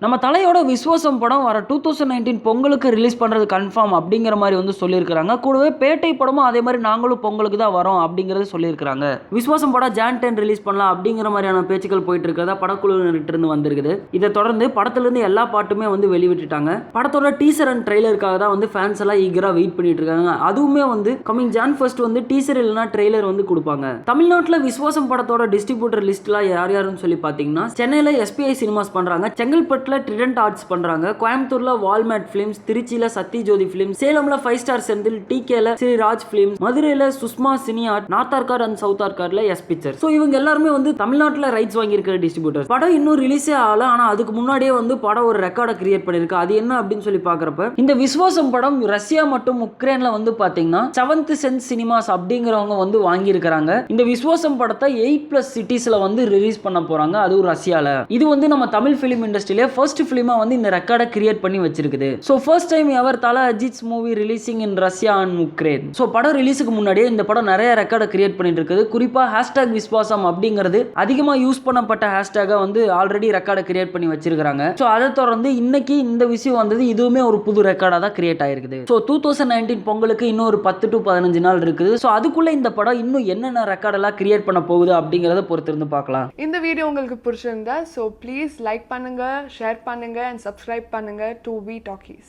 நம்ம தலையோட விஸ்வாசம் படம் வர 2019 பொங்கலுக்கு ரிலீஸ் பண்ணுறது கன்ஃபார்ம் அப்படிங்கிற மாதிரி வந்து சொல்லியிருக்காங்க. கூடவே பேட்டை படமும் அதே மாதிரி நாங்களும் பொங்கலுக்கு தான் வரோம் அப்படிங்கிறது சொல்லியிருக்காங்க. விஸ்வாசம் படம் Jan 10 ரிலீஸ் பண்ணலாம் அப்படிங்கிற மாதிரியான பேச்சுக்கள் போயிட்டு இருக்கிறதா படக்குழுவினர்கிட்ட இருந்து வந்திருக்குது. இதை தொடர்ந்து படத்திலிருந்து எல்லா பாட்டுமே வந்து வெளிவிட்டுட்டாங்க. படத்தோட டீசர் அண்ட் ட்ரெய்லருக்காக தான் வந்து ஃபேன்ஸ் எல்லாம் ஈகரா வெயிட் பண்ணிட்டு இருக்காங்க. அதுவுமே வந்து கமிங் Jan 1 வந்து டீசர் இல்லைனா ட்ரெய்லர் வந்து கொடுப்பாங்க. தமிழ்நாட்டில் விஸ்வாசம் படத்தோட டிஸ்ட்ரிபியூட்டர் லிஸ்ட்லாம் யார் யாருன்னு சொல்லி பார்த்தீங்கன்னா, சென்னையில் SPI சினிமாஸ் பண்றாங்க, செங்கல்பட்டு ட்ரிடன்ட் ஆர்ட்ஸ் பண்றாங்க, கோயம்புத்தூர்ல வால்மேட் பிலிம்ஸ், திருச்சியில சத்யஜோதி பிலிம்ஸ், சேலம்ல 5 ஸ்டார் செந்தில், டிகேல ஸ்ரீராஜ் பிலிம்ஸ், மதுரையில Sushma cine art, north Arcot and south ஆர்காட்ல எஸ் பிக்சர். சோ இவங்க எல்லாருமே வந்து தமிழ்நாட்டுல ரைட்ஸ் வாங்கி இருக்கிற டிஸ்ட்ரிபியூட்டர். படம் இன்னும் ரிலீஸே ஆகல, ஆனா அதுக்கு முன்னாடியே வந்து படம் ஒரு ரெக்கார்டை கிரியேட் பண்ணிருக்கு. அது என்ன அப்படின்னு சொல்லி பாக்குறப்ப இந்த விஸ்வாசம் படம் ரஷ்யா மற்றும் உக்ரைன்ல வந்து பாத்தீங்கன்னா 7th சென்ஸ் சினிமாஸ் அப்படிங்கிறவங்க வந்து வாங்கி இருக்காங்க. இந்த விஸ்வாசம் படத்தை 8+ சிட்டிஸ்ல வந்து ரிலீஸ் பண்ண போறாங்க, அதுவும் ரஷ்யால. இது வந்து நம்ம தமிழ் பிலிம் இண்டஸ்ட்ரியில ஃபர்ஸ்ட் ஃபிலிமா வந்து இந்த ரெக்கார்டை கிரியேட் பண்ணி வச்சிருக்குது. So first time ever Thala Ajith's movie releasing in Russia and Ukraine. So படம் ரிலீஸுக்கு முன்னாடியே இந்த படம் நிறைய ரெக்கார்டை கிரியேட் பண்ணிட்டு இருக்குது. குறிப்பா ஹேஷ்டாக் விஸ்வாசம் அப்படிங்கிறது அதிகமா யூஸ் பண்ணப்பட்ட ஹேஷ்டாக வந்து ஆல்ரெடி ரெக்கார்டை கிரியேட் பண்ணி வச்சிருக்காங்க. சோ அதை தொடர்ந்து இன்னைக்கு இந்த விஷயம் வந்தது, இதுவுமே ஒரு புது ரெக்கார்டா தான் கிரியேட் ஆயிருக்குது. சோ 2019 பொங்கலுக்கு இன்னும் ஒரு 10 to 15 நாள் இருக்குது. சோ அதுக்குள்ள இந்த படம் இன்னும் என்னென்ன ரெக்கார்டெல்லாம் கிரியேட் பண்ண போகுது அப்படிங்கறத பொறுத்து இருந்து பார்க்கலாம். இந்த வீடியோ உங்களுக்கு பிடிச்சிருந்தா ஸோ ப்ளீஸ் லைக் பண்ணுங்க, ஷேர் பண்ணுங்க அண்ட் சப்ஸ்கிரைப் பண்ணுங்க 2V Talkies.